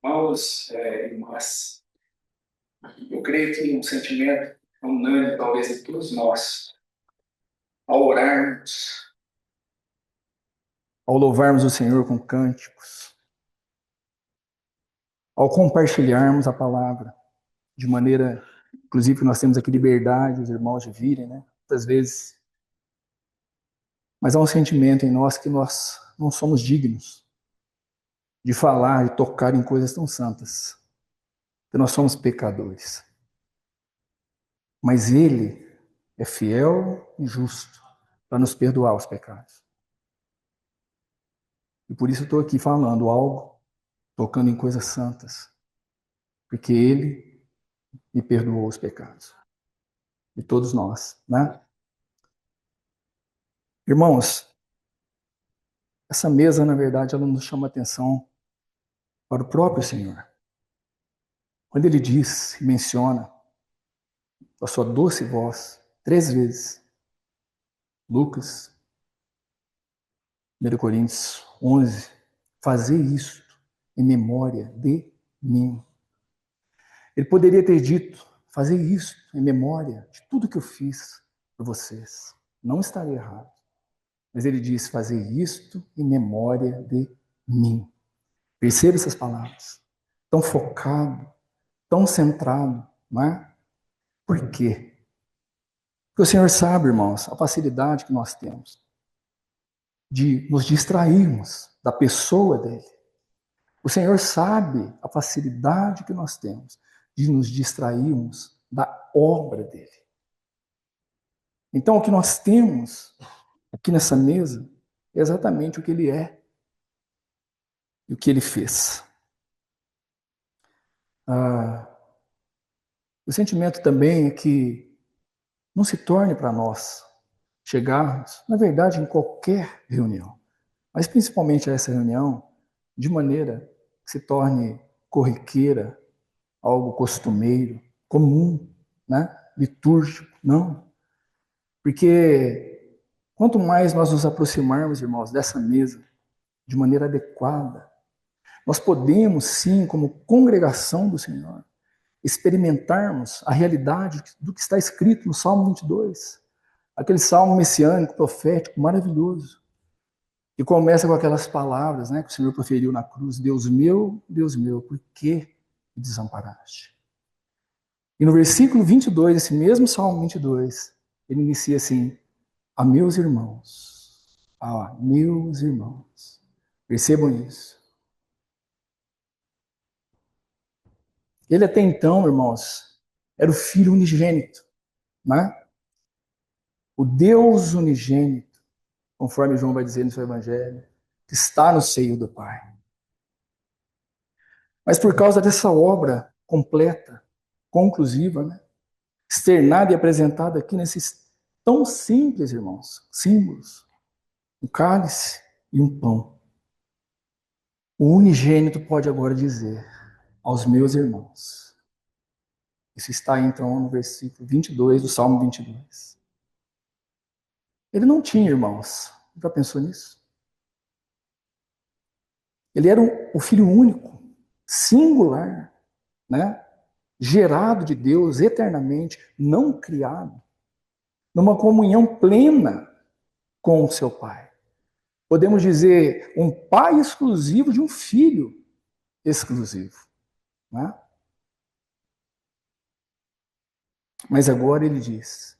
Irmãos, irmãs, eu creio que um sentimento unânime, talvez, de todos nós, ao orarmos, ao louvarmos o Senhor com cânticos, ao compartilharmos a palavra, de maneira, inclusive, que nós temos aqui liberdade, os irmãos de virem, né? Muitas vezes, mas há um sentimento em nós que nós não somos dignos de falar e tocar em coisas tão santas, que nós somos pecadores. Mas Ele é fiel e justo para nos perdoar os pecados. E por isso eu estou aqui falando algo, tocando em coisas santas, porque Ele me perdoou os pecados. E todos nós, né? Irmãos, essa mesa, na verdade, ela nos chama atenção para o próprio Senhor. Quando Ele diz, menciona a sua doce voz, 3 vezes, Lucas, 1 Coríntios 11, fazer isto em memória de mim. Ele poderia ter dito, fazer isso em memória de tudo que eu fiz por vocês. Não estaria errado. Mas ele diz, fazer isto em memória de mim. Perceba essas palavras. Tão focado, tão centrado, não é? Por quê? Porque o Senhor sabe, irmãos, a facilidade que nós temos de nos distrairmos da pessoa dele. O Senhor sabe a facilidade que nós temos de nos distrairmos da obra dele. Então, o que nós temos aqui nessa mesa é exatamente o que ele é e o que ele fez. O sentimento também é que não se torne para nós chegarmos, na verdade, em qualquer reunião, mas principalmente a essa reunião, de maneira que se torne corriqueira, algo costumeiro, comum, né? Litúrgico, não. Porque quanto mais nós nos aproximarmos, irmãos, dessa mesa, de maneira adequada, nós podemos, sim, como congregação do Senhor, experimentarmos a realidade do que está escrito no Salmo 22, aquele salmo messiânico, profético, maravilhoso, que começa com aquelas palavras, né, que o Senhor proferiu na cruz: Deus meu, por que me desamparaste? E no versículo 22, esse mesmo Salmo 22, ele inicia assim: a meus irmãos, meus irmãos. Percebam isso. Ele até então, irmãos, era o Filho unigênito, né? O Deus unigênito, conforme João vai dizer no seu Evangelho, que está no seio do Pai. Mas por causa dessa obra completa, conclusiva, né? Externada e apresentada aqui nesses tão simples, irmãos, símbolos, um cálice e um pão. O unigênito pode agora dizer aos meus irmãos. Isso está então no versículo 22 do Salmo 22. Ele não tinha irmãos. Já pensou nisso? Ele era o filho único, singular, né? Gerado de Deus eternamente, não criado, numa comunhão plena com o seu pai. Podemos dizer, um pai exclusivo de um filho exclusivo. Né? Mas agora ele diz,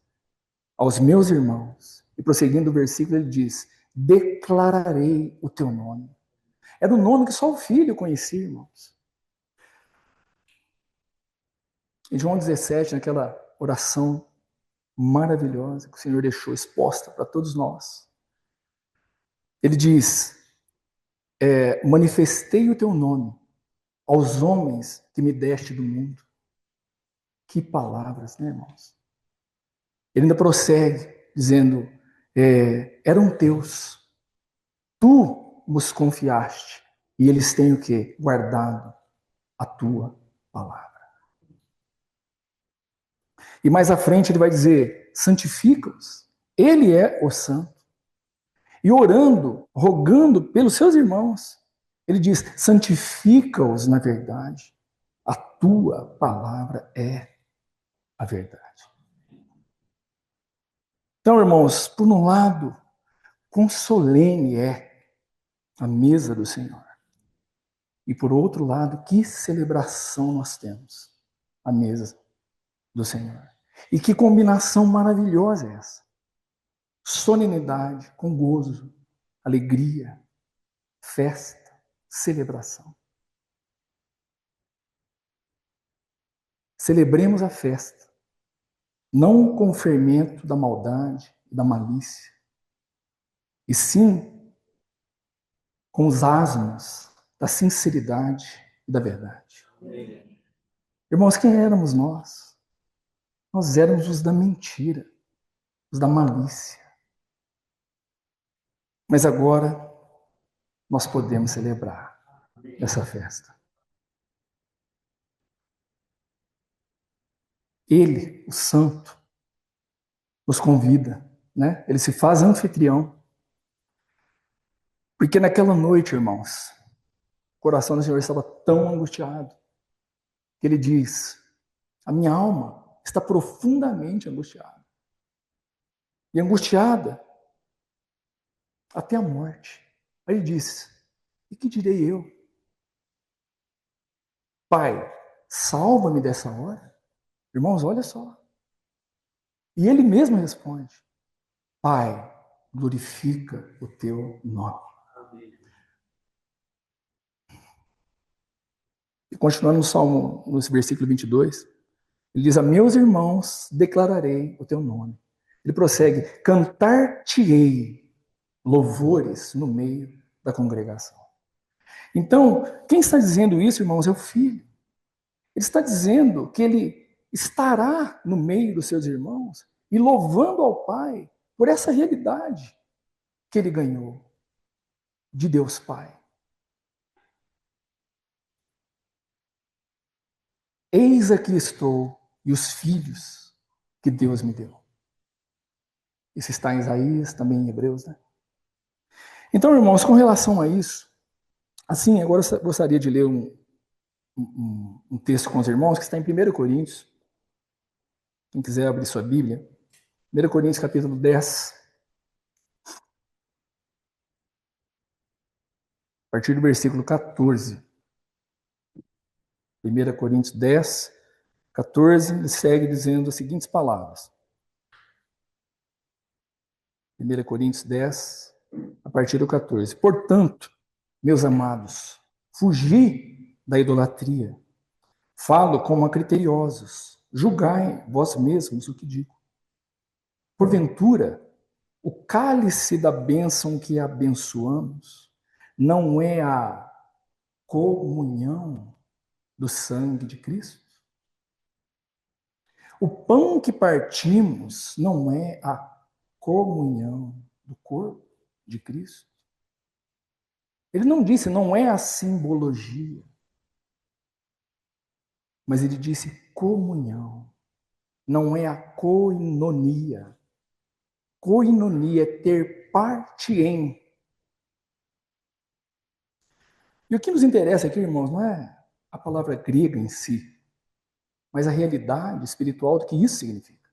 aos meus irmãos, e prosseguindo o versículo, ele diz, declararei o teu nome. Era o nome que só o filho conhecia, irmãos. Em João 17, naquela oração maravilhosa que o Senhor deixou exposta para todos nós, ele diz, manifestei o teu nome aos homens que me deste do mundo. Que palavras, né, irmãos? Ele ainda prossegue, dizendo, eram teus, tu nos confiaste, e eles têm o quê? Guardado a tua palavra. E mais à frente ele vai dizer, santifica-os, ele é o santo. E orando, rogando pelos seus irmãos, Ele diz: santifica-os na verdade. A tua palavra é a verdade. Então, irmãos, por um lado, quão solene é a mesa do Senhor. E por outro lado, que celebração nós temos a mesa do Senhor. E que combinação maravilhosa é essa. Solenidade com gozo, alegria, festa, celebração. Celebremos a festa, não com o fermento da maldade e da malícia, e sim com os asmos da sinceridade e da verdade. Irmãos, quem éramos nós? Nós éramos os da mentira, os da malícia. Mas agora nós podemos celebrar essa festa. Ele, o Santo, nos convida, né? Ele se faz anfitrião. Porque naquela noite, irmãos, o coração do Senhor estava tão angustiado que ele diz: a minha alma está profundamente angustiada. E angustiada até a morte. Aí ele diz: e que direi eu? Pai, salva-me dessa hora. Irmãos, olha só. E ele mesmo responde: Pai, glorifica o teu nome. E continuando no Salmo, no versículo 22, ele diz: a meus irmãos declararei o teu nome. Ele prossegue: cantar-te-ei louvores no meio da congregação. Então, quem está dizendo isso, irmãos, é o Filho. Ele está dizendo que ele estará no meio dos seus irmãos e louvando ao Pai por essa realidade que ele ganhou de Deus Pai. Eis aqui estou e os filhos que Deus me deu. Isso está em Isaías, também em Hebreus, né? Então, irmãos, com relação a isso, assim, agora eu gostaria de ler um texto com os irmãos que está em 1 Coríntios. Quem quiser abrir sua Bíblia. 1 Coríntios, capítulo 10. A partir do versículo 14. 1 Coríntios 10, 14, ele segue dizendo as seguintes palavras. 1 Coríntios 10, a partir do 14. Portanto, meus amados, fugi da idolatria. Falo como a criteriosos. Julgai vós mesmos o que digo. Porventura, o cálice da bênção que abençoamos não é a comunhão do sangue de Cristo? O pão que partimos não é a comunhão do corpo de Cristo? Ele não disse, não é a simbologia, mas ele disse comunhão, não é a koinonia. Koinonia é ter parte em. E o que nos interessa aqui, irmãos, não é a palavra grega em si, mas a realidade espiritual do que isso significa.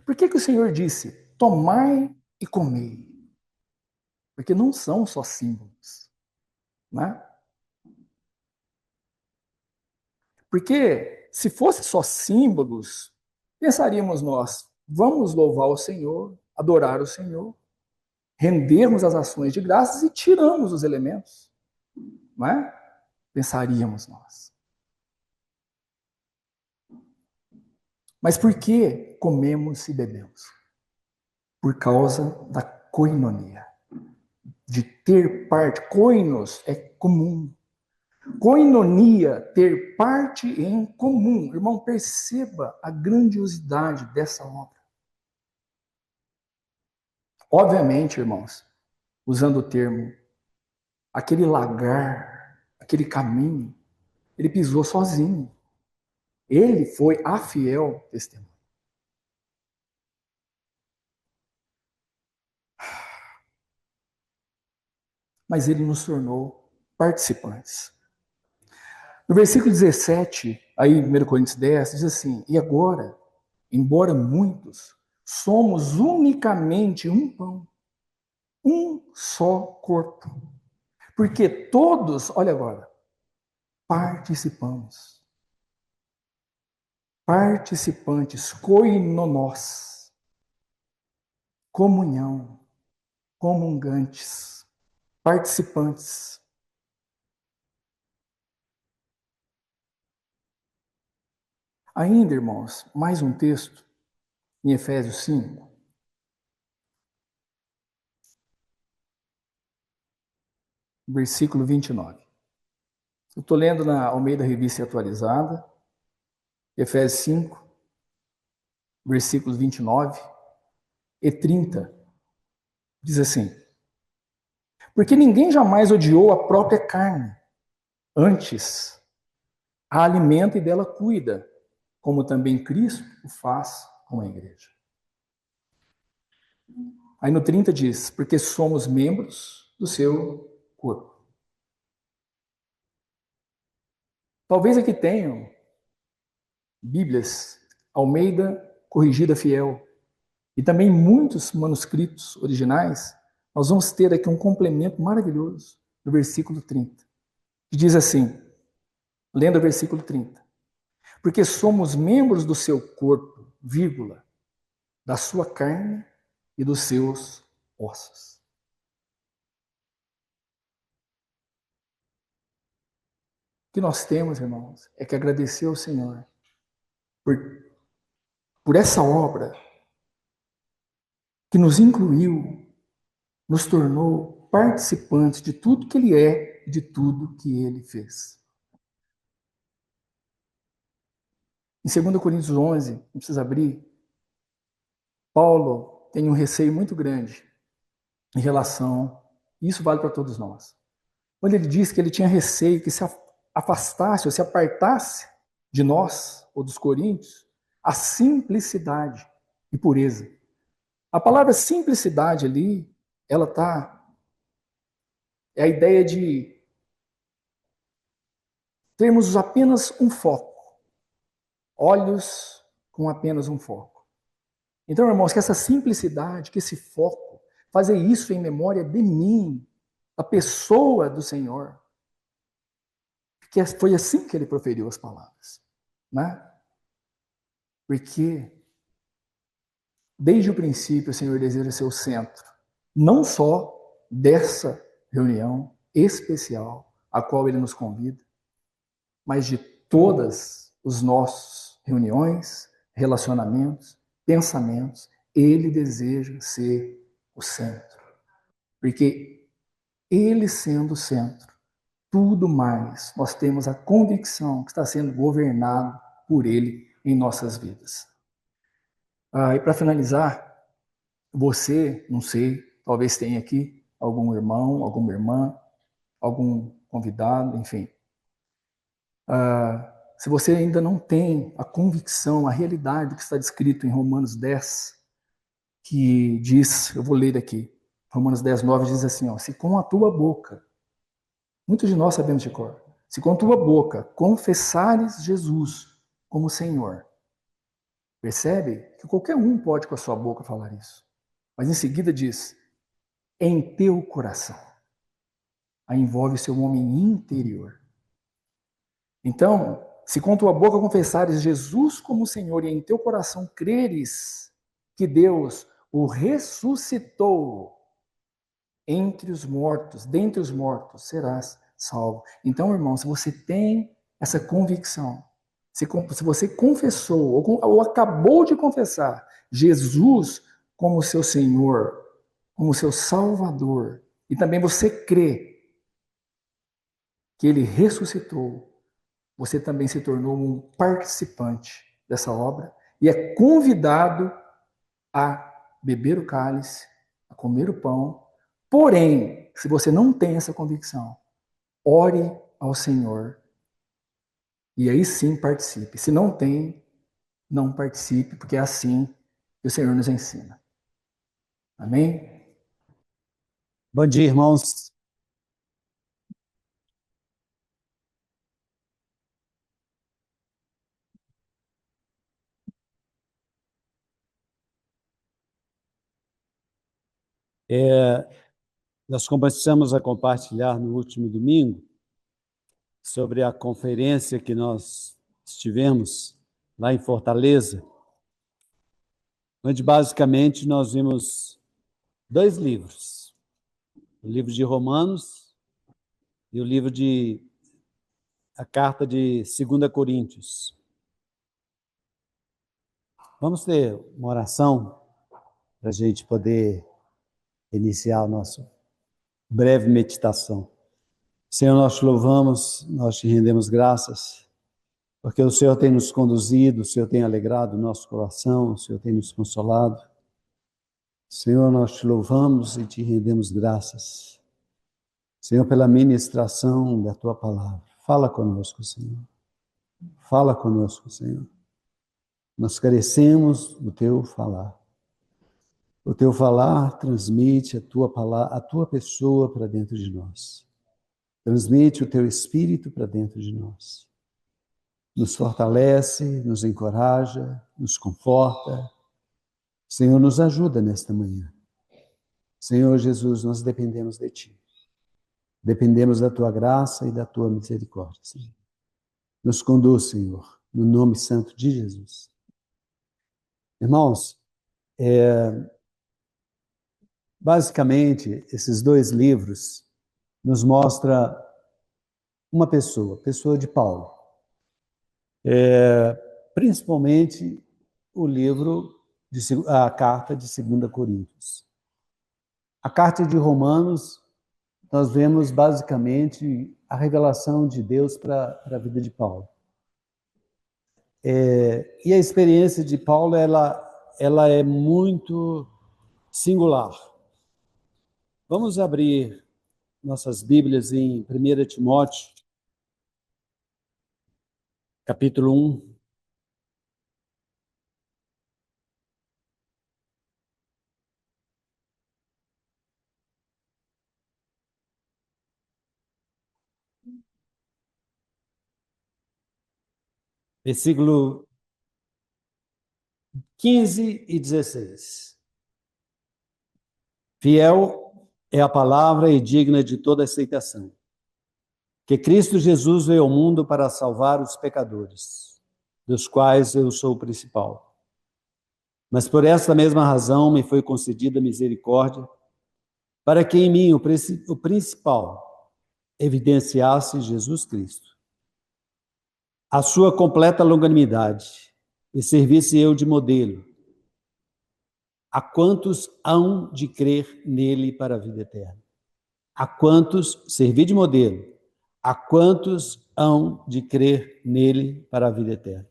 Por que o Senhor disse, tomai e comei? Porque não são só símbolos, né? Porque se fosse só símbolos, pensaríamos nós, vamos louvar o Senhor, adorar o Senhor, rendermos as ações de graças e tiramos os elementos, não é? Pensaríamos nós. Mas por que comemos e bebemos? Por causa da koinonia, de ter parte. Koinos é comum. Koinonia, ter parte em comum. Irmão, perceba a grandiosidade dessa obra. Obviamente, irmãos, usando o termo, aquele lagar, aquele caminho, ele pisou sozinho. Ele foi a fiel testemunha. mas ele nos tornou participantes. No versículo 17, aí 1 Coríntios 10, diz assim: e agora, embora muitos, somos unicamente um pão, um só corpo. Porque todos, olha agora, participamos. Participantes, koinonós, comunhão, comungantes, participantes. Ainda, irmãos, mais um texto, em Efésios 5, versículo 29. Eu estou lendo na Almeida Revista Atualizada, Efésios 5, versículos 29 e 30. Diz assim: porque ninguém jamais odiou a própria carne, antes a alimenta e dela cuida, como também Cristo o faz com a igreja. Aí no 30 diz: porque somos membros do seu corpo. Talvez aqui tenham Bíblias Almeida Corrigida Fiel e também muitos manuscritos originais. Nós vamos ter aqui um complemento maravilhoso no versículo 30, que diz assim, lendo o versículo 30: porque somos membros do seu corpo, vírgula, da sua carne e dos seus ossos. O que nós temos, irmãos, é que agradecer ao Senhor por essa obra que nos incluiu, nos tornou participantes de tudo que Ele é e de tudo que Ele fez. Em 2 Coríntios 11, não precisa abrir, Paulo tem um receio muito grande em relação, e isso vale para todos nós, quando ele diz que ele tinha receio que se afastasse ou se apartasse de nós, ou dos coríntios, a simplicidade e pureza. A palavra simplicidade ali, ela é a ideia de termos apenas um foco, olhos com apenas um foco. Então, irmãos, que essa simplicidade, que esse foco, fazer isso em memória de mim, a pessoa do Senhor, que foi assim que ele proferiu as palavras, né? Porque desde o princípio o Senhor deseja ser o centro, não só dessa reunião especial a qual ele nos convida, mas de todas os nossos reuniões, relacionamentos, pensamentos, ele deseja ser o centro. Porque ele sendo o centro, tudo mais, nós temos a convicção que está sendo governado por ele em nossas vidas. E para finalizar, você, não sei, talvez tenha aqui algum irmão, alguma irmã, algum convidado, enfim. Se você ainda não tem a convicção, a realidade do que está descrito em Romanos 10, que diz, eu vou ler aqui, Romanos 10, 9 diz assim, ó, se com a tua boca, muitos de nós sabemos de cor, se com a tua boca confessares Jesus como Senhor, percebe que qualquer um pode com a sua boca falar isso. Mas em seguida diz, em teu coração. Aí envolve o seu homem interior. Então, se com tua boca confessares Jesus como Senhor e em teu coração creres que Deus o ressuscitou entre os mortos, dentre os mortos, serás salvo. Então, irmão, se você tem essa convicção, se você confessou ou acabou de confessar Jesus como seu Senhor, como seu Salvador, e também você crê que Ele ressuscitou, você também se tornou um participante dessa obra e é convidado a beber o cálice, a comer o pão. Porém, se você não tem essa convicção, ore ao Senhor e aí sim participe. Se não tem, não participe, porque é assim que o Senhor nos ensina. Amém? Bom dia, irmãos. Nós começamos a compartilhar no último domingo sobre a conferência que nós estivemos lá em Fortaleza, onde basicamente nós vimos 2 livros, o livro de Romanos e o livro de a carta de 2 Coríntios. Vamos ter uma oração para a gente poder iniciar a nossa breve meditação. Senhor, nós te louvamos, nós te rendemos graças, porque o Senhor tem nos conduzido, o Senhor tem alegrado o nosso coração, o Senhor tem nos consolado. Senhor, nós te louvamos e te rendemos graças. Senhor, pela ministração da tua palavra. Fala conosco, Senhor. Fala conosco, Senhor. Nós carecemos do teu falar. O teu falar transmite a tua palavra, a tua pessoa para dentro de nós. Transmite o teu espírito para dentro de nós. Nos fortalece, nos encoraja, nos conforta. Senhor, nos ajuda nesta manhã. Senhor Jesus, nós dependemos de ti. Dependemos da tua graça e da tua misericórdia, Senhor. Nos conduz, Senhor, no nome santo de Jesus. Irmãos, basicamente, esses 2 livros nos mostram uma pessoa, a pessoa de Paulo. Principalmente o livro, a carta de 2 Coríntios. A carta de Romanos, nós vemos basicamente a revelação de Deus para a vida de Paulo. E a experiência de Paulo, ela é muito singular. Vamos abrir nossas Bíblias em 1 Timóteo, capítulo 1. Versículo 15 e 16. Fiel é a palavra e digna de toda aceitação, que Cristo Jesus veio ao mundo para salvar os pecadores, dos quais eu sou o principal. Mas por esta mesma razão me foi concedida misericórdia, para que em mim o principal evidenciasse Jesus Cristo, a sua completa longanimidade, e servisse eu de modelo a quantos hão de crer nele para a vida eterna. A quantos, servir de modelo, a quantos hão de crer nele para a vida eterna.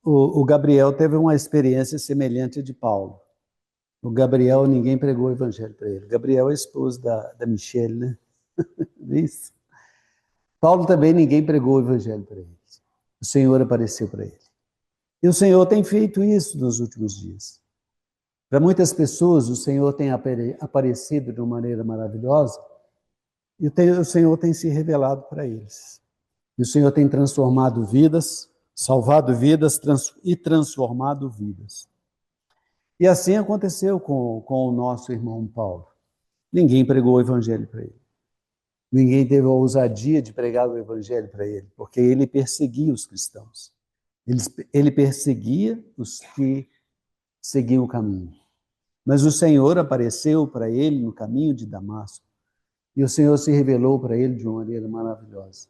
O Gabriel teve uma experiência semelhante à de Paulo. O Gabriel, ninguém pregou o evangelho para ele. Gabriel é esposo da Michelle, né? Isso. Paulo também, ninguém pregou o evangelho para ele. O Senhor apareceu para ele. E o Senhor tem feito isso nos últimos dias. Para muitas pessoas, o Senhor tem aparecido de uma maneira maravilhosa e o Senhor tem se revelado para eles. E o Senhor tem transformado vidas, salvado vidas e transformado vidas. E assim aconteceu com o nosso irmão Paulo. Ninguém pregou o evangelho para ele. Ninguém teve a ousadia de pregar o evangelho para ele, porque ele perseguia os cristãos. Ele perseguia os que seguiam o caminho. Mas o Senhor apareceu para ele no caminho de Damasco. E o Senhor se revelou para ele de uma maneira maravilhosa.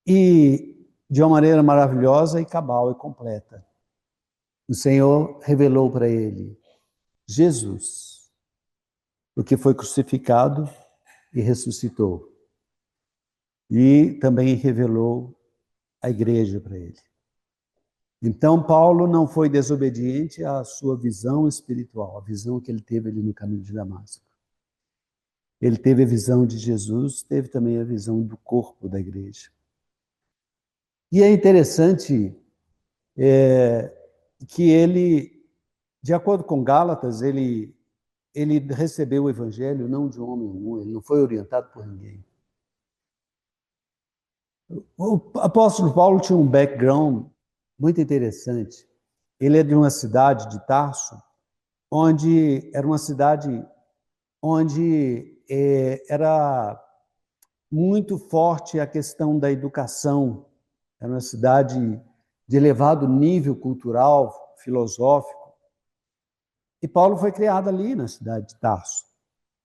E de uma maneira maravilhosa e cabal e completa. O Senhor revelou para ele Jesus, o que foi crucificado e ressuscitou. E também revelou a igreja para ele. Então, Paulo não foi desobediente à sua visão espiritual, a visão que ele teve ali no caminho de Damasco. Ele teve a visão de Jesus, teve também a visão do corpo da igreja. E é interessante que ele, de acordo com Gálatas, ele recebeu o evangelho não de um homem algum, ele não foi orientado por ninguém. O apóstolo Paulo tinha um background muito interessante. Ele é de uma cidade de Tarso, onde era uma cidade onde era muito forte a questão da educação. Era uma cidade de elevado nível cultural, filosófico. E Paulo foi criado ali na cidade de Tarso.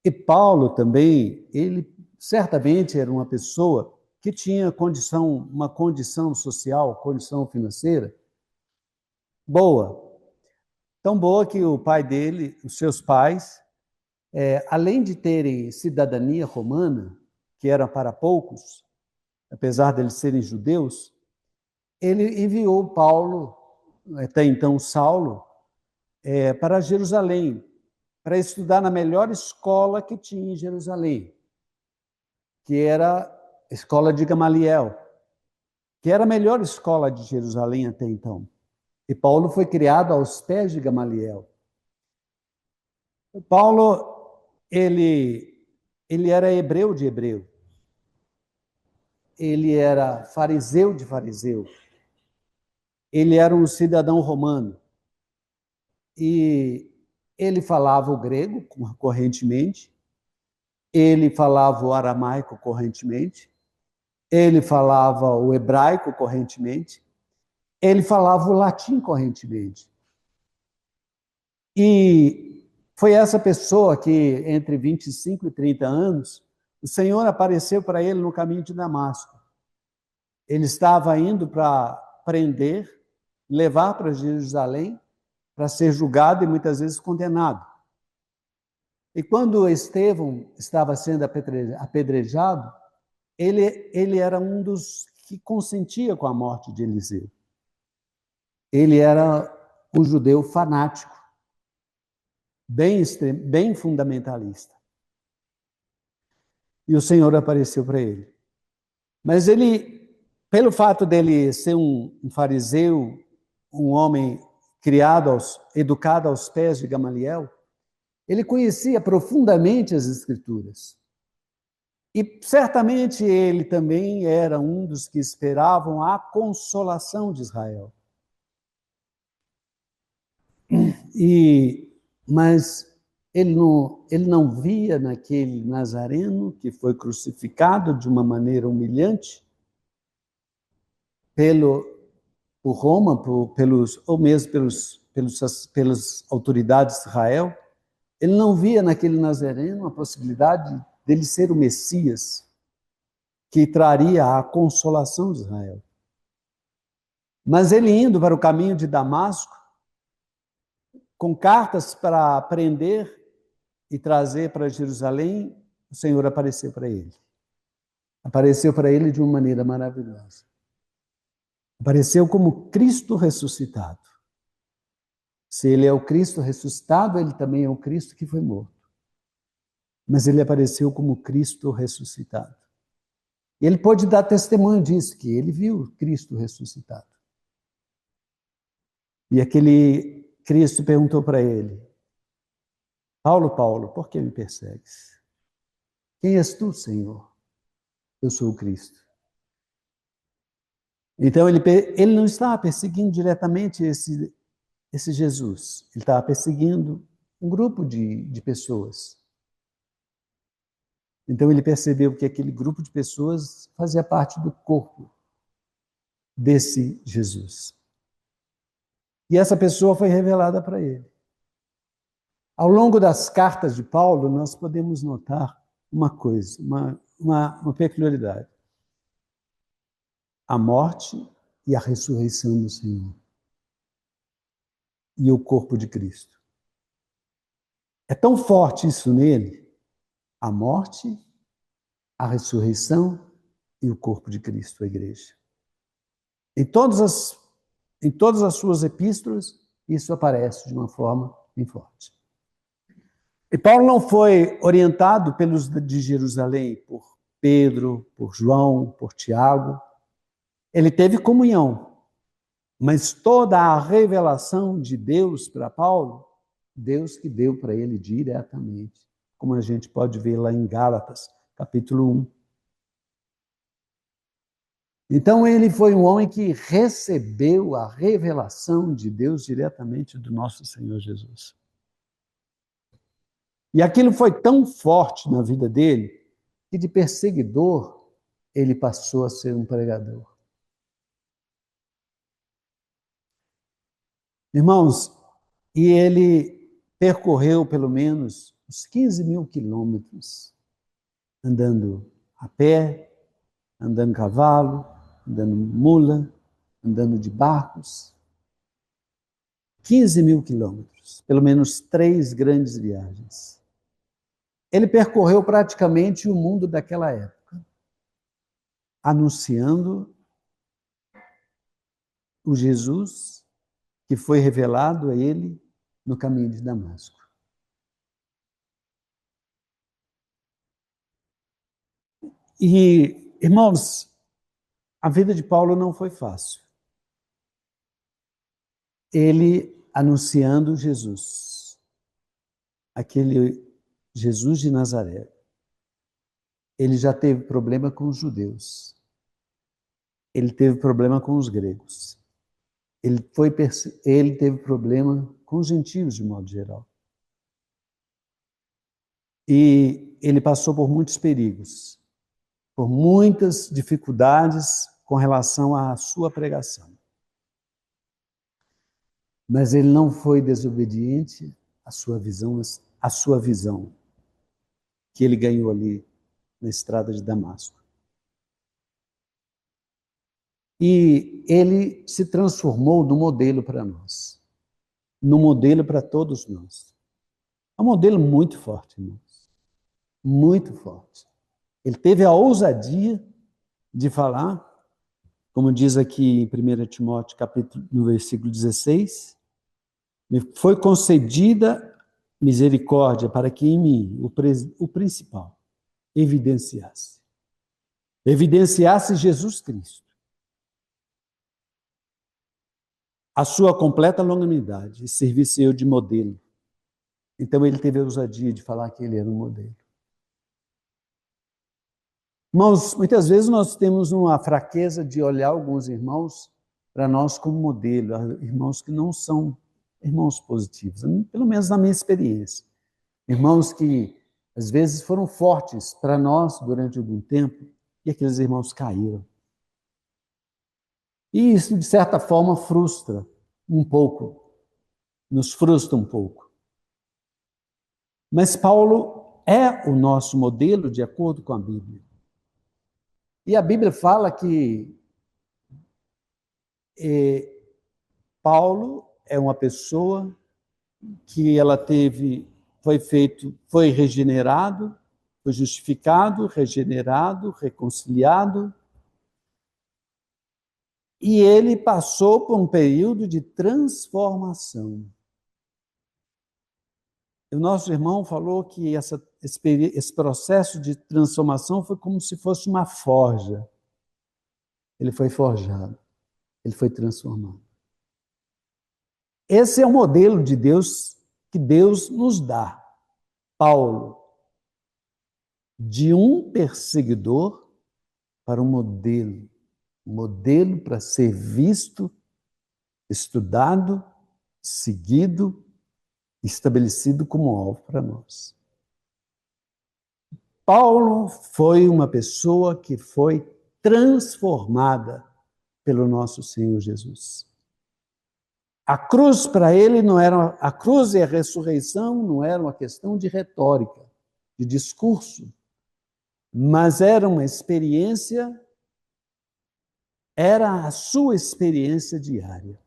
E Paulo também, ele certamente era uma pessoa que tinha uma condição social, condição financeira boa. Tão boa que o pai dele, os seus pais, além de terem cidadania romana, que era para poucos, apesar de eles serem judeus, ele enviou Paulo, até então Saulo, para Jerusalém, para estudar na melhor escola que tinha em Jerusalém, que era a escola de Gamaliel, que era a melhor escola de Jerusalém até então. E Paulo foi criado aos pés de Gamaliel. Paulo, ele era hebreu de hebreu. Ele era fariseu de fariseu. Ele era um cidadão romano. E ele falava o grego correntemente, ele falava o aramaico correntemente, ele falava o hebraico correntemente, ele falava o latim correntemente. E foi essa pessoa que, entre 25 e 30 anos, o Senhor apareceu para ele no caminho de Damasco. Ele estava indo para prender, levar para Jerusalém, para ser julgado e muitas vezes condenado. E quando Estevão estava sendo apedrejado, ele era um dos que consentia com a morte de Eliseu. Ele era um judeu fanático, bem fundamentalista. E o Senhor apareceu para ele. Mas ele, pelo fato dele ser um fariseu, um homem educado aos pés de Gamaliel, ele conhecia profundamente as Escrituras. E certamente ele também era um dos que esperavam a consolação de Israel. Mas ele não via naquele Nazareno que foi crucificado de uma maneira humilhante por Roma, ou mesmo pelas autoridades de Israel. Ele não via naquele Nazareno a possibilidade dele ser o Messias que traria a consolação de Israel. Mas ele indo para o caminho de Damasco, com cartas para prender e trazer para Jerusalém, o Senhor apareceu para ele. Apareceu para ele de uma maneira maravilhosa. Apareceu como Cristo ressuscitado. Se ele é o Cristo ressuscitado, ele também é o Cristo que foi morto. Mas ele apareceu como Cristo ressuscitado. Ele pode dar testemunho disso, que ele viu Cristo ressuscitado. E aquele Cristo perguntou para ele: Paulo, Paulo, por que me persegues? Quem és tu, Senhor? Eu sou o Cristo. Então ele não estava perseguindo diretamente esse Jesus. Ele estava perseguindo um grupo de pessoas. Então ele percebeu que aquele grupo de pessoas fazia parte do corpo desse Jesus. E essa pessoa foi revelada para ele. Ao longo das cartas de Paulo, nós podemos notar uma coisa, uma peculiaridade. A morte e a ressurreição do Senhor. E o corpo de Cristo. É tão forte isso nele, a morte, a ressurreição e o corpo de Cristo, a igreja. Em todas as suas epístolas, isso aparece de uma forma bem forte. E Paulo não foi orientado pelos de Jerusalém, por Pedro, por João, por Tiago. Ele teve comunhão, mas toda a revelação de Deus para Paulo, Deus que deu para ele diretamente, como a gente pode ver lá em Gálatas, capítulo 1. Então, ele foi um homem que recebeu a revelação de Deus diretamente do nosso Senhor Jesus. E aquilo foi tão forte na vida dele, que de perseguidor, ele passou a ser um pregador. Irmãos, e ele percorreu pelo menos uns 15 mil quilômetros, andando a pé, andando a cavalo, andando mula, andando de barcos. 15 mil quilômetros, pelo menos 3 grandes viagens. Ele percorreu praticamente o mundo daquela época, anunciando o Jesus que foi revelado a ele no caminho de Damasco. E, irmãos, a vida de Paulo não foi fácil. Ele anunciando Jesus, aquele Jesus de Nazaré. Ele já teve problema com os judeus. Ele teve problema com os gregos. Ele teve problema com os gentios, de modo geral. E ele passou por muitos perigos, por muitas dificuldades com relação à sua pregação. Mas ele não foi desobediente à sua visão que ele ganhou ali na estrada de Damasco. E ele se transformou no modelo para nós, no modelo para todos nós. É um modelo muito forte, irmãos, muito forte. Ele teve a ousadia de falar, como diz aqui em 1 Timóteo, capítulo, no versículo 16, me foi concedida misericórdia para que em mim o principal evidenciasse Jesus Cristo, a sua completa longanimidade, e servisse eu de modelo. Então ele teve a ousadia de falar que ele era um modelo. Irmãos, muitas vezes nós temos uma fraqueza de olhar alguns irmãos para nós como modelo, irmãos que não são irmãos positivos, pelo menos na minha experiência. Irmãos que às vezes foram fortes para nós durante algum tempo e aqueles irmãos caíram. E isso, de certa forma, frustra um pouco, nos frustra um pouco. Mas Paulo é o nosso modelo de acordo com a Bíblia. E a Bíblia fala que Paulo é uma pessoa que ela foi regenerado, foi justificado, regenerado, reconciliado. E ele passou por um período de transformação. O nosso irmão falou que esse processo de transformação foi como se fosse uma forja. Ele foi forjado, ele foi transformado. Esse é o modelo de Deus que Deus nos dá. Paulo, de um perseguidor para um modelo para ser visto, estudado, seguido, estabelecido como alvo para nós. Paulo foi uma pessoa que foi transformada pelo nosso Senhor Jesus. A cruz para ele a cruz e a ressurreição não era uma questão de retórica, de discurso, mas era uma experiência, era a sua experiência diária.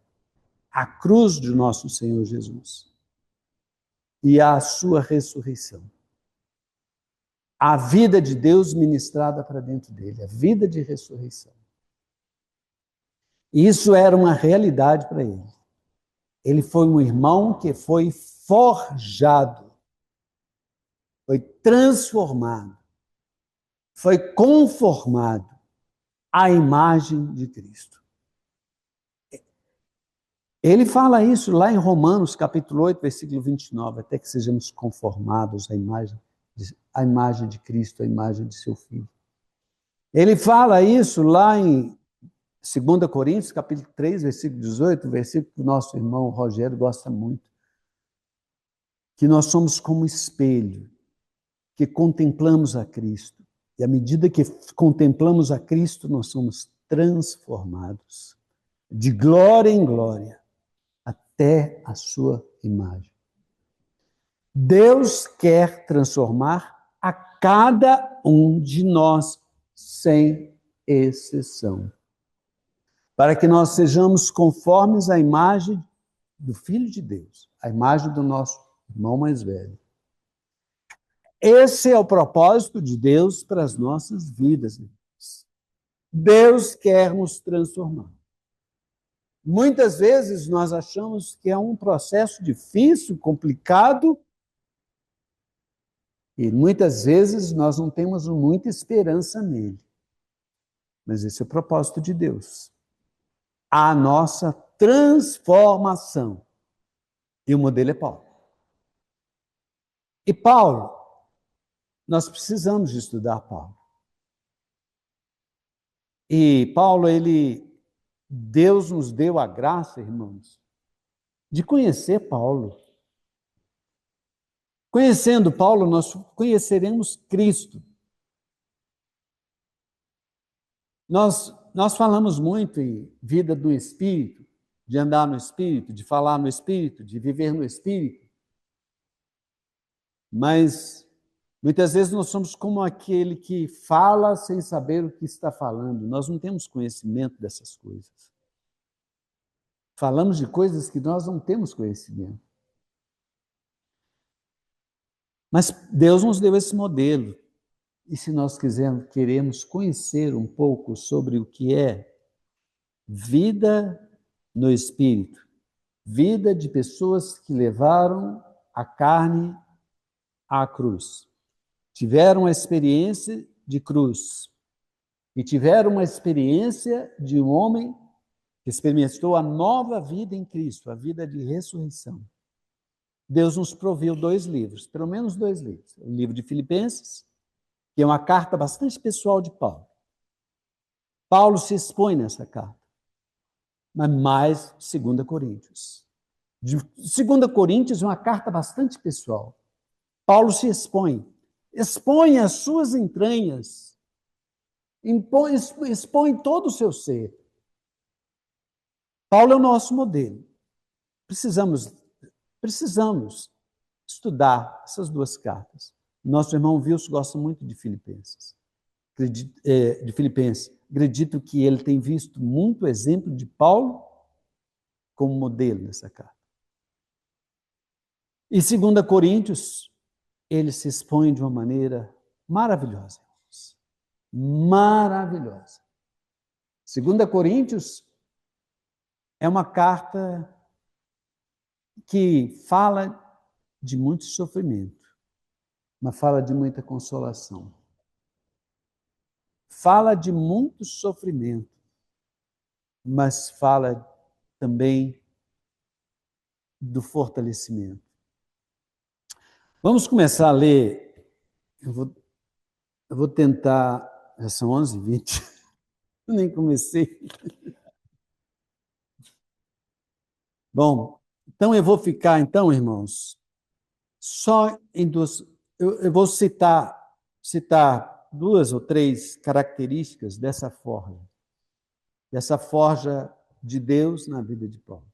A cruz de nosso Senhor Jesus e a sua ressurreição. A vida de Deus ministrada para dentro dele, a vida de ressurreição. Isso era uma realidade para ele. Ele foi um irmão que foi forjado, foi transformado, foi conformado à imagem de Cristo. Ele fala isso lá em Romanos, capítulo 8, versículo 29, até que sejamos conformados à imagem de Cristo, à imagem de seu Filho. Ele fala isso lá em 2 Coríntios, capítulo 3, versículo 18, versículo que o nosso irmão Rogério gosta muito, que nós somos como espelho, que contemplamos a Cristo. E à medida que contemplamos a Cristo, nós somos transformados de glória em glória até a sua imagem. Deus quer transformar a cada um de nós, sem exceção, para que nós sejamos conformes à imagem do Filho de Deus, a imagem do nosso irmão mais velho. Esse é o propósito de Deus para as nossas vidas. Deus quer nos transformar. Muitas vezes nós achamos que é um processo difícil, complicado, e muitas vezes nós não temos muita esperança nele. Mas esse é o propósito de Deus. A nossa transformação. E o modelo é Paulo. E Paulo, nós precisamos de estudar Paulo. E Paulo, Deus nos deu a graça, irmãos, de conhecer Paulo. Conhecendo Paulo, nós conheceremos Cristo. Nós falamos muito em vida do Espírito, de andar no Espírito, de falar no Espírito, de viver no Espírito. Mas muitas vezes nós somos como aquele que fala sem saber o que está falando. Nós não temos conhecimento dessas coisas. Falamos de coisas que nós não temos conhecimento. Mas Deus nos deu esse modelo. E se nós queremos conhecer um pouco sobre o que é vida no Espírito, vida de pessoas que levaram a carne à cruz, tiveram a experiência de cruz e tiveram uma experiência de um homem que experimentou a nova vida em Cristo, a vida de ressurreição. Deus nos proveu 2 livros, pelo menos 2 livros. O livro de Filipenses, que é uma carta bastante pessoal de Paulo. Paulo se expõe nessa carta, mas mais 2 Coríntios. 2 Coríntios é uma carta bastante pessoal. Paulo se expõe as suas entranhas, expõe todo o seu ser. Paulo é o nosso modelo. Precisamos estudar essas 2 cartas. Nosso irmão Wilson gosta muito de Filipenses. Acredito que ele tem visto muito exemplo de Paulo como modelo nessa carta. E 2 Coríntios, ele se expõe de uma maneira maravilhosa. Maravilhosa. 2 Coríntios é uma carta que fala de muito sofrimento, mas fala de muita consolação. Fala de muito sofrimento, mas fala também do fortalecimento. Vamos começar a ler. Eu vou tentar. Já são 11h20. Eu nem comecei. Bom, então eu vou ficar, irmãos, só em 2. Eu vou citar 2 ou 3 características dessa forja de Deus na vida de Paulo,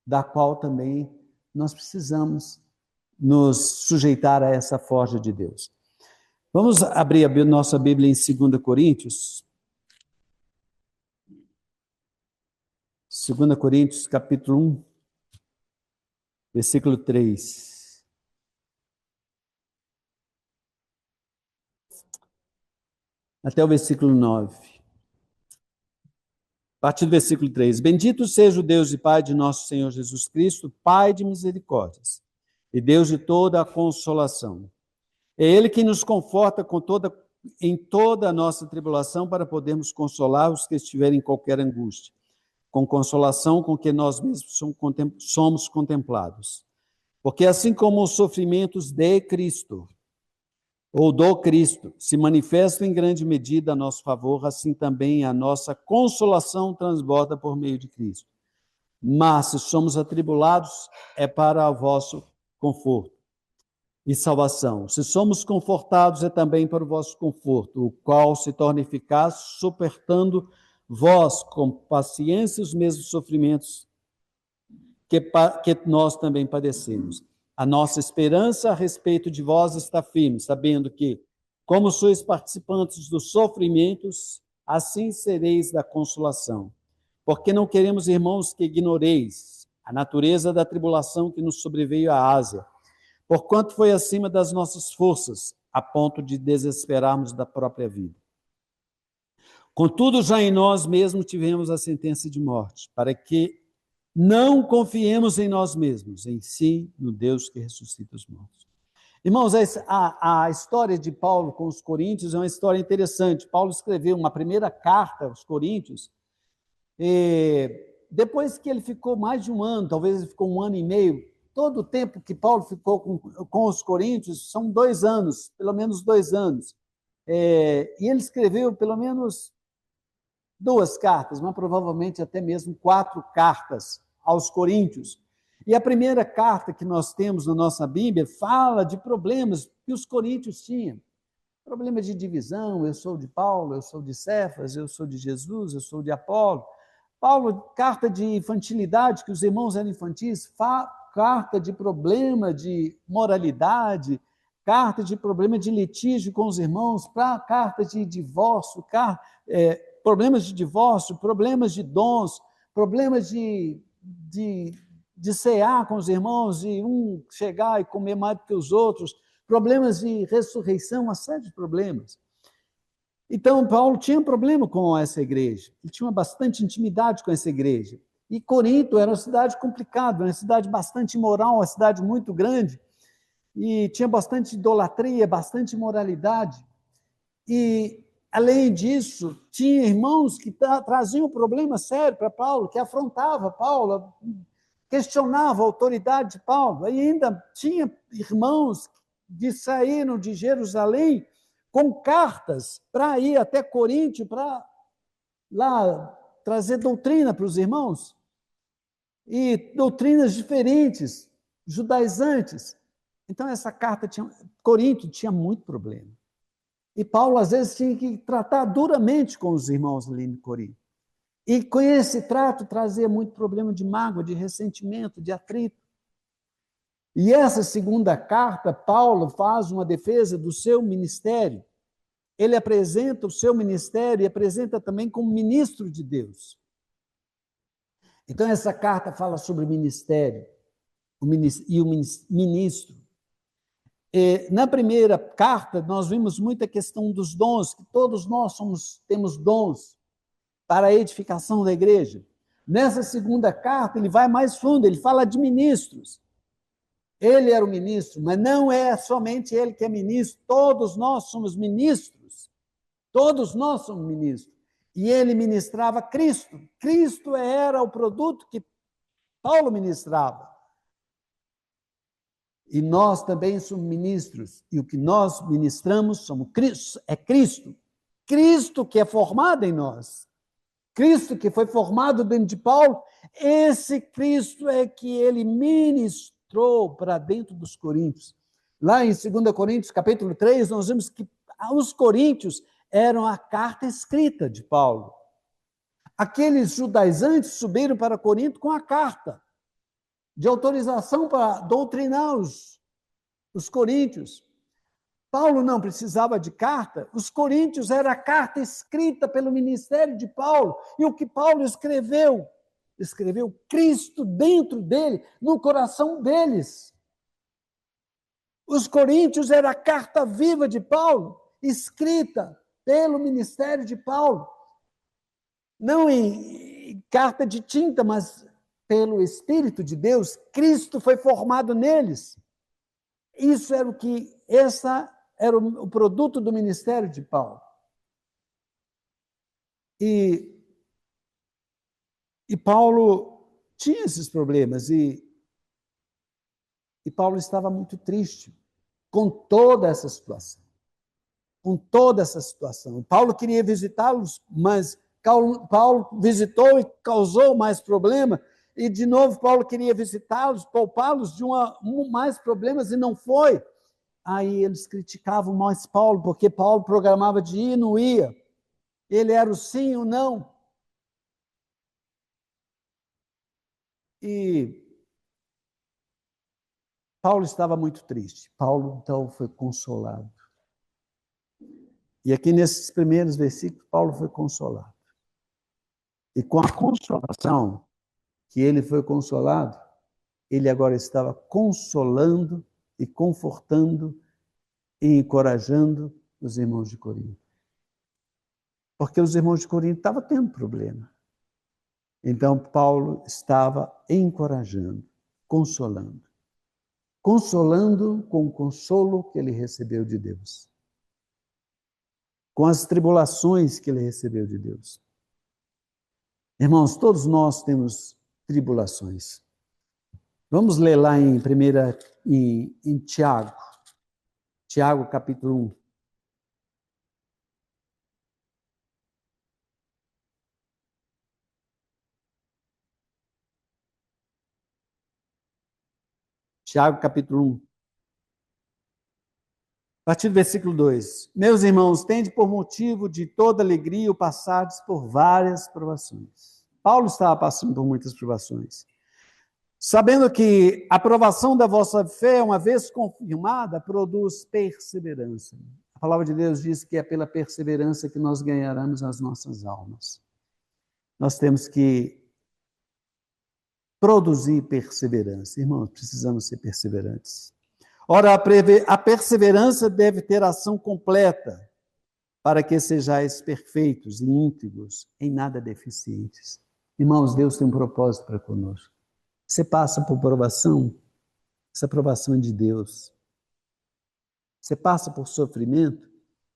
da qual também nós precisamos nos sujeitar a essa forja de Deus. Vamos abrir a nossa Bíblia em 2 Coríntios. 2 Coríntios, capítulo 1, versículo 3. Até o versículo 9. A partir do versículo 3. Bendito seja o Deus e Pai de nosso Senhor Jesus Cristo, Pai de misericórdias e Deus de toda a consolação. É Ele que nos conforta em toda a nossa tribulação para podermos consolar os que estiverem em qualquer angústia, com consolação com que nós mesmos somos contemplados. Porque assim como os sofrimentos de Cristo ou do Cristo, se manifestam em grande medida a nosso favor, assim também a nossa consolação transborda por meio de Cristo. Mas, se somos atribulados, é para o vosso conforto e salvação. Se somos confortados, é também para o vosso conforto, o qual se torna eficaz, suportando vós com paciência os mesmos sofrimentos que nós também padecemos. A nossa esperança a respeito de vós está firme, sabendo que, como sois participantes dos sofrimentos, assim sereis da consolação. Porque não queremos, irmãos, que ignoreis a natureza da tribulação que nos sobreveio à Ásia, porquanto foi acima das nossas forças, a ponto de desesperarmos da própria vida. Contudo, já em nós mesmos tivemos a sentença de morte, para que não confiemos em nós mesmos, em si, no Deus que ressuscita os mortos. Irmãos, a história de Paulo com os coríntios é uma história interessante. Paulo escreveu uma primeira carta aos coríntios, e depois que ele ficou mais de um ano, talvez ele ficou 1 ano e meio, todo o tempo que Paulo ficou com os coríntios são 2 anos, pelo menos 2 anos. E ele escreveu pelo menos 2 cartas, mas provavelmente até mesmo 4 cartas aos coríntios. E a primeira carta que nós temos na nossa Bíblia fala de problemas que os coríntios tinham. Problema de divisão, eu sou de Paulo, eu sou de Cefas, eu sou de Jesus, eu sou de Apolo. Paulo, carta de infantilidade, que os irmãos eram infantis, carta de problema de moralidade, carta de problema de litígio com os irmãos, carta de divórcio, problemas de divórcio, problemas de dons, problemas de cear com os irmãos, de um chegar e comer mais do que os outros, problemas de ressurreição, uma série de problemas. Então, Paulo tinha um problema com essa igreja, ele tinha bastante intimidade com essa igreja. E Corinto era uma cidade complicada, uma cidade bastante imoral, uma cidade muito grande, e tinha bastante idolatria, bastante imoralidade. E, além disso, tinha irmãos que traziam um problema sério para Paulo, que afrontava Paulo, questionava a autoridade de Paulo. E ainda tinha irmãos que saíram de Jerusalém com cartas para ir até Corinto, para lá trazer doutrina para os irmãos, e doutrinas diferentes, judaizantes. Então, essa carta Corinto tinha muito problema. E Paulo, às vezes, tinha que tratar duramente com os irmãos ali em Corinto. E com esse trato trazia muito problema de mágoa, de ressentimento, de atrito. E essa segunda carta, Paulo faz uma defesa do seu ministério. Ele apresenta o seu ministério e apresenta também como ministro de Deus. Então, essa carta fala sobre o ministério e o ministro. Na primeira carta, nós vimos muita questão dos dons, que todos nós temos dons para a edificação da igreja. Nessa segunda carta, ele vai mais fundo, ele fala de ministros. Ele era o ministro, mas não é somente ele que é ministro, todos nós somos ministros. Todos nós somos ministros. E ele ministrava Cristo. Cristo era o produto que Paulo ministrava. E nós também somos ministros. E o que nós ministramos é Cristo. Cristo que é formado em nós. Cristo que foi formado dentro de Paulo. Esse Cristo é que ele ministrou para dentro dos coríntios. Lá em 2 Coríntios, capítulo 3, nós vemos que os coríntios eram a carta escrita de Paulo. Aqueles judaizantes subiram para Corinto com a carta de autorização para doutrinar os coríntios. Paulo não precisava de carta, os coríntios era a carta escrita pelo ministério de Paulo, e o que Paulo escreveu Cristo dentro dele, no coração deles. Os coríntios era a carta viva de Paulo, escrita pelo ministério de Paulo, não em carta de tinta, mas pelo Espírito de Deus. Cristo foi formado neles. Isso era essa era o produto do ministério de Paulo. E Paulo tinha esses problemas, e Paulo estava muito triste com toda essa situação. com toda essa situação. Paulo queria visitá-los, mas Paulo visitou e causou mais problema. E, de novo, Paulo queria visitá-los, poupá-los de mais problemas, e não foi. Aí eles criticavam mais Paulo, porque Paulo programava de ir e não ia. Ele era o sim ou não. E Paulo estava muito triste. Paulo, então, foi consolado. E aqui nesses primeiros versículos, Paulo foi consolado. E com a consolação que ele foi consolado, ele agora estava consolando e confortando e encorajando os irmãos de Corinto. Porque os irmãos de Corinto estavam tendo problema. Então, Paulo estava encorajando, consolando. Consolando com o consolo que ele recebeu de Deus. Com as tribulações que ele recebeu de Deus. Irmãos, todos nós temos tribulações. Vamos ler lá em Tiago. Tiago, capítulo 1. Tiago, capítulo 1. A partir do versículo 2. Meus irmãos, tende por motivo de toda alegria o passardes por várias provações. Paulo estava passando por muitas provações. Sabendo que a provação da vossa fé, uma vez confirmada, produz perseverança. A palavra de Deus diz que é pela perseverança que nós ganharemos as nossas almas. Nós temos que produzir perseverança. Irmãos, precisamos ser perseverantes. Ora, a perseverança deve ter ação completa, para que sejais perfeitos e íntegros, em nada deficientes. Irmãos, Deus tem um propósito para conosco. Você passa por provação, essa provação é de Deus. Você passa por sofrimento,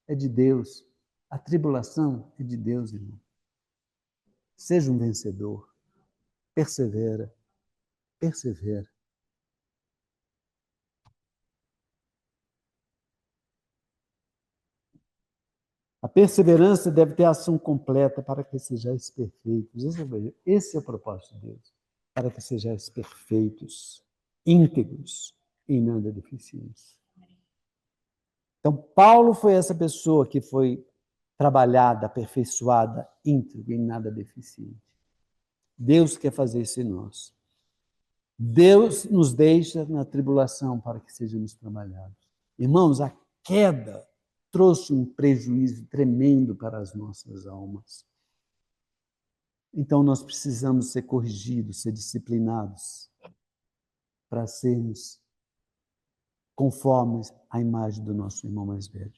é de Deus. A tribulação é de Deus, irmão. Seja um vencedor. Persevera. Persevera. A perseverança deve ter ação completa para que sejais perfeitos. Esse é o propósito de Deus. Para que sejais perfeitos, íntegros, em nada deficientes. Então, Paulo foi essa pessoa que foi trabalhada, aperfeiçoada, íntegra, em nada deficiente. Deus quer fazer isso em nós. Deus nos deixa na tribulação para que sejamos trabalhados. Irmãos, a queda trouxe um prejuízo tremendo para as nossas almas. Então, nós precisamos ser corrigidos, ser disciplinados, para sermos conformes à imagem do nosso irmão mais velho.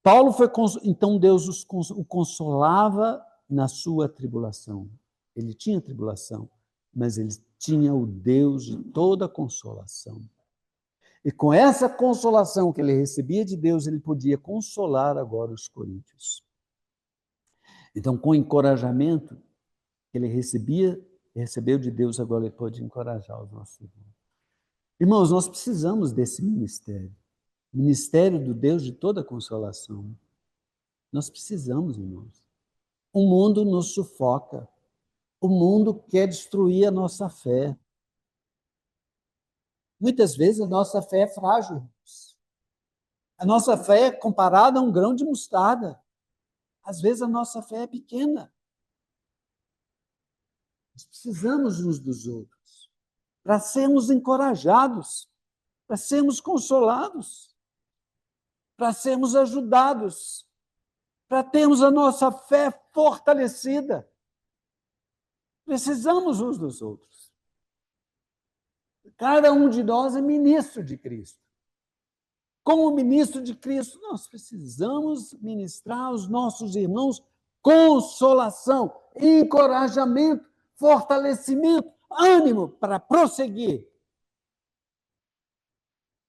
Paulo foi, então Deus o consolava na sua tribulação. Ele tinha tribulação, mas ele tinha o Deus de toda consolação. E com essa consolação que ele recebia de Deus, ele podia consolar agora os coríntios. Então, com o encorajamento que ele recebeu de Deus, agora ele pode encorajar os nossos irmãos. Irmãos, nós precisamos desse ministério. Ministério do Deus de toda consolação. Nós precisamos, irmãos. O mundo nos sufoca. O mundo quer destruir a nossa fé. Muitas vezes a nossa fé é frágil, irmãos. A nossa fé é comparada a um grão de mostarda. Às vezes a nossa fé é pequena. Nós precisamos uns dos outros para sermos encorajados, para sermos consolados, para sermos ajudados, para termos a nossa fé fortalecida. Precisamos uns dos outros. Cada um de nós é ministro de Cristo. Como ministro de Cristo, nós precisamos ministrar aos nossos irmãos consolação, encorajamento, fortalecimento, ânimo para prosseguir.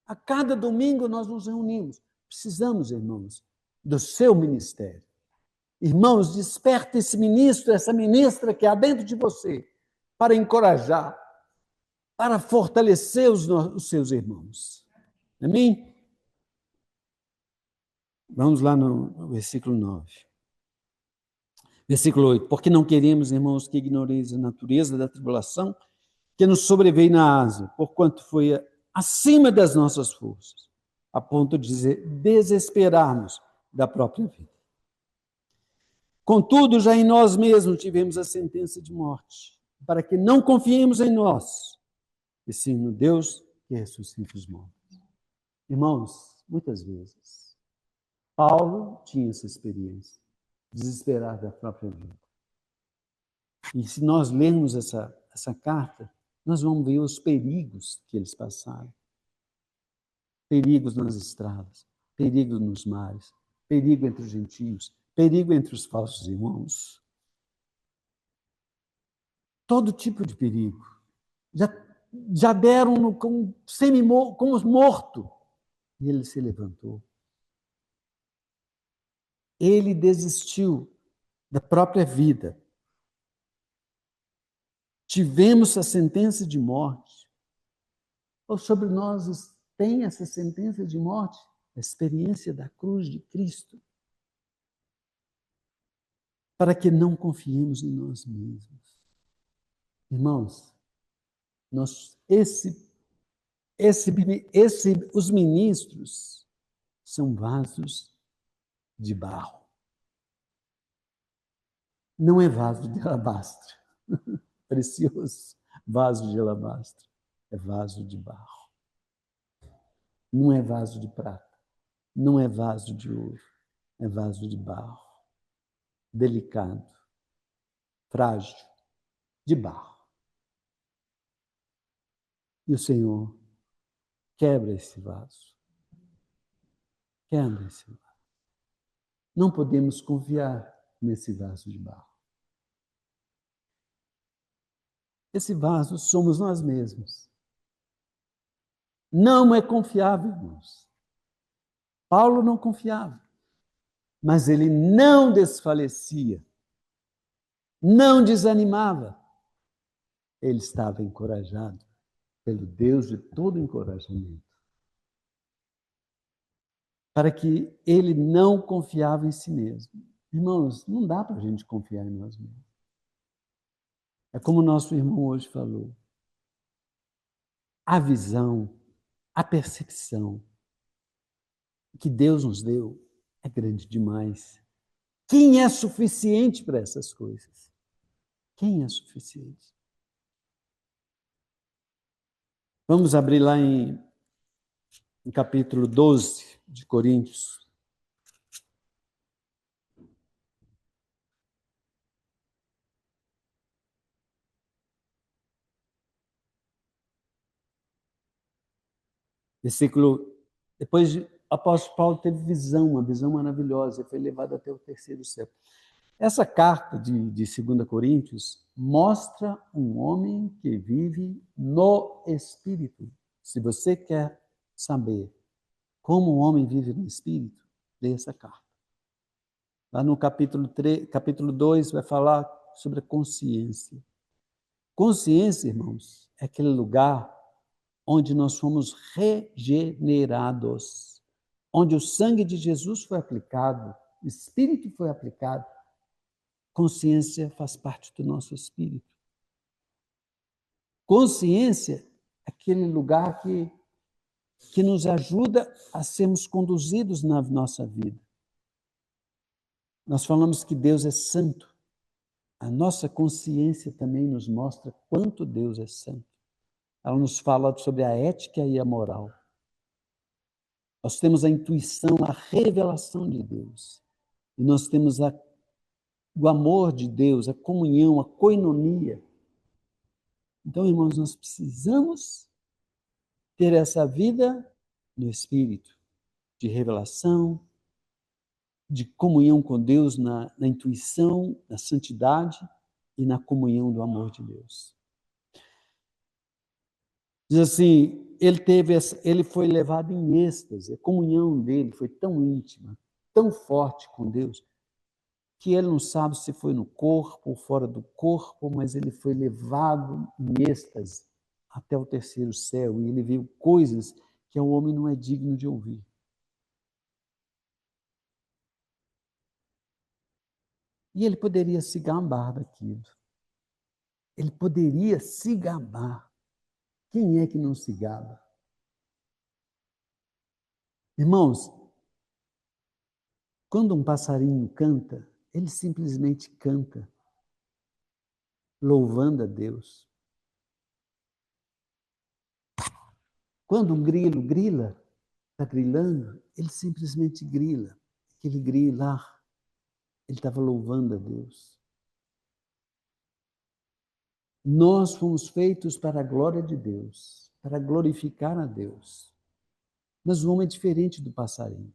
A cada domingo nós nos reunimos. Precisamos, irmãos, do seu ministério. Irmãos, desperta esse ministro, essa ministra que há dentro de você, para encorajar, para fortalecer os seus irmãos. Amém? Vamos lá no versículo 9. Versículo 8. Porque não queremos, irmãos, que ignoreis a natureza da tribulação que nos sobreveio na Ásia, porquanto foi acima das nossas forças, a ponto de desesperarmos da própria vida. Contudo, já em nós mesmos tivemos a sentença de morte, para que não confiemos em nós, e sim no Deus que ressuscita os mortos. Irmãos, muitas vezes, Paulo tinha essa experiência, desesperar da própria vida. E se nós lermos essa carta, nós vamos ver os perigos que eles passaram. Perigos nas estradas, perigos nos mares, perigo entre os gentios, perigo entre os falsos irmãos. Todo tipo de perigo. Já deram-no como morto. E ele se levantou. Ele desistiu da própria vida. Tivemos a sentença de morte. Ou sobre nós tem essa sentença de morte? A experiência da cruz de Cristo. Para que não confiemos em nós mesmos. Irmãos, os ministros são vasos de barro. Não é vaso de alabastro. Precioso vaso de alabastro. É vaso de barro. Não é vaso de prata. Não é vaso de ouro. É vaso de barro. Delicado. Frágil. De barro. E o Senhor quebra esse vaso. Quebra esse vaso. Não podemos confiar nesse vaso de barro. Esse vaso somos nós mesmos. Não é confiável, irmãos. Paulo não confiava, mas ele não desfalecia, não desanimava. Ele estava encorajado pelo Deus de todo encorajamento. Para que ele não confiava em si mesmo. Irmãos, não dá para a gente confiar em nós mesmos. É como o nosso irmão hoje falou. A visão, a percepção que Deus nos deu é grande demais. Quem é suficiente para essas coisas? Quem é suficiente? Vamos abrir lá em capítulo 12 de Coríntios. Depois o apóstolo Paulo teve uma visão maravilhosa, e foi levado até o terceiro céu. Essa carta de 2 Coríntios mostra um homem que vive no Espírito. Se você quer saber como um homem vive no Espírito, leia essa carta. Lá no capítulo 2 vai falar sobre a consciência. Consciência, irmãos, é aquele lugar onde nós fomos regenerados, onde o sangue de Jesus foi aplicado, o Espírito foi aplicado. Consciência faz parte do nosso espírito. Consciência é aquele lugar que nos ajuda a sermos conduzidos na nossa vida. Nós falamos que Deus é santo. A nossa consciência também nos mostra quanto Deus é santo. Ela nos fala sobre a ética e a moral. Nós temos a intuição, a revelação de Deus. E nós temos o amor de Deus, a comunhão, a koinonia. Então, irmãos, nós precisamos ter essa vida no Espírito, de revelação, de comunhão com Deus na intuição, na santidade e na comunhão do amor de Deus. Diz assim, ele foi levado em êxtase, a comunhão dele foi tão íntima, tão forte com Deus, que ele não sabe se foi no corpo ou fora do corpo, mas ele foi levado em êxtase até o terceiro céu, e ele viu coisas que o homem não é digno de ouvir. E ele poderia se gabar daquilo. Ele poderia se gabar. Quem é que não se gaba? Irmãos, quando um passarinho canta, ele simplesmente canta, louvando a Deus. Quando um grilo grila, está grilando, ele simplesmente grila. Aquele grilar, ele estava louvando a Deus. Nós fomos feitos para a glória de Deus, para glorificar a Deus. Mas o homem é diferente do passarinho.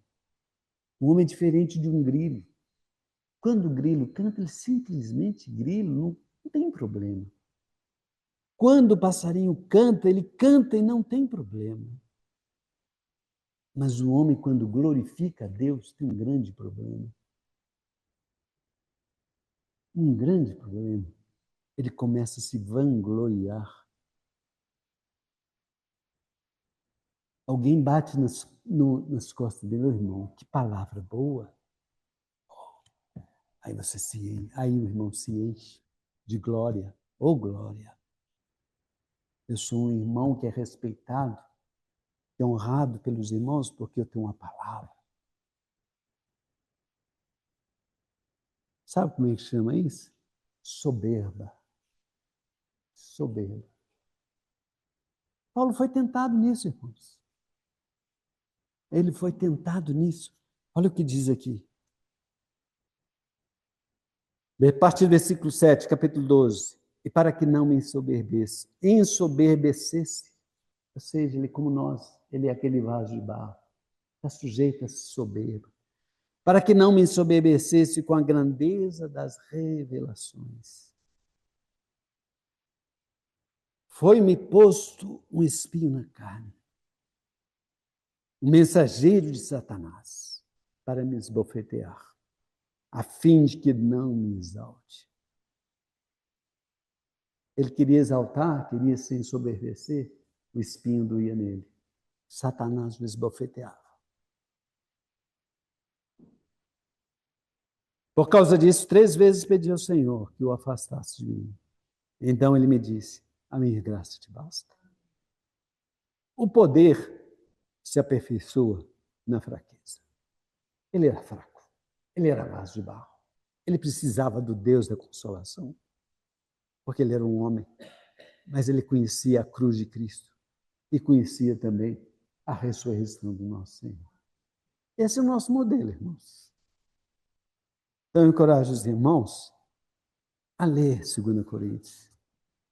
O homem é diferente de um grilo. Quando o grilo canta, ele simplesmente grila, não tem problema. Quando o passarinho canta, ele canta e não tem problema. Mas o homem, quando glorifica a Deus, tem um grande problema. Um grande problema. Ele começa a se vangloriar. Alguém bate nas costas dele, irmão, que palavra boa. Aí o irmão se enche de glória. Oh, glória! Eu sou um irmão que é respeitado, que é honrado pelos irmãos, porque eu tenho uma palavra. Sabe como é que chama isso? Soberba. Soberba. Paulo foi tentado nisso, irmãos. Ele foi tentado nisso. Olha o que diz aqui. A partir do versículo 7, capítulo 12. E para que não me ensoberbecesse, ou seja, ele como nós, ele é aquele vaso de barro, está sujeito a soberba. Para que não me ensoberbecesse com a grandeza das revelações. Foi-me posto um espinho na carne, um mensageiro de Satanás, para me esbofetear, a fim de que não me exalte. Ele queria exaltar, queria se ensoberbecer, o espinho doía nele. Satanás o esbofeteava. Por causa disso, 3 vezes pedi ao Senhor que o afastasse de mim. Então ele me disse, a minha graça te basta. O poder se aperfeiçoa na fraqueza. Ele era fraco, ele era vaso de barro. Ele precisava do Deus da consolação, porque ele era um homem, mas ele conhecia a cruz de Cristo e conhecia também a ressurreição do nosso Senhor. Esse é o nosso modelo, irmãos. Então, eu encorajo os irmãos a ler 2 Coríntios.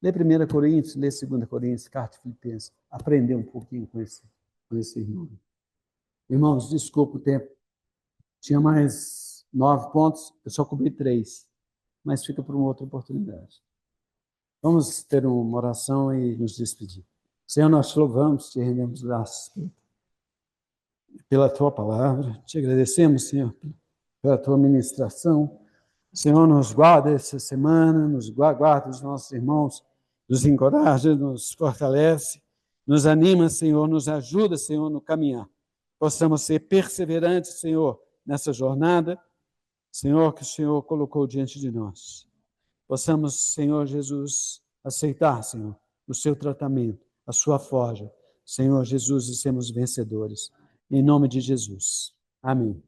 Lê 1 Coríntios, lê 2 Coríntios, carta de Filipenses. Aprender um pouquinho com esse irmão. Irmãos, desculpa o tempo. Tinha mais 9 pontos, eu só cobri 3. Mas fica para uma outra oportunidade. Vamos ter uma oração e nos despedir. Senhor, nós te louvamos, te rendemos graças pela tua palavra. Te agradecemos, Senhor, pela tua ministração. Senhor, nos guarda essa semana, nos guarda os nossos irmãos, nos encoraja, nos fortalece, nos anima, Senhor, nos ajuda, Senhor, no caminhar. Possamos ser perseverantes, Senhor, nessa jornada, Senhor, que o Senhor colocou diante de nós. Possamos, Senhor Jesus, aceitar, Senhor, o seu tratamento, a sua forja, Senhor Jesus, e sermos vencedores. Em nome de Jesus. Amém.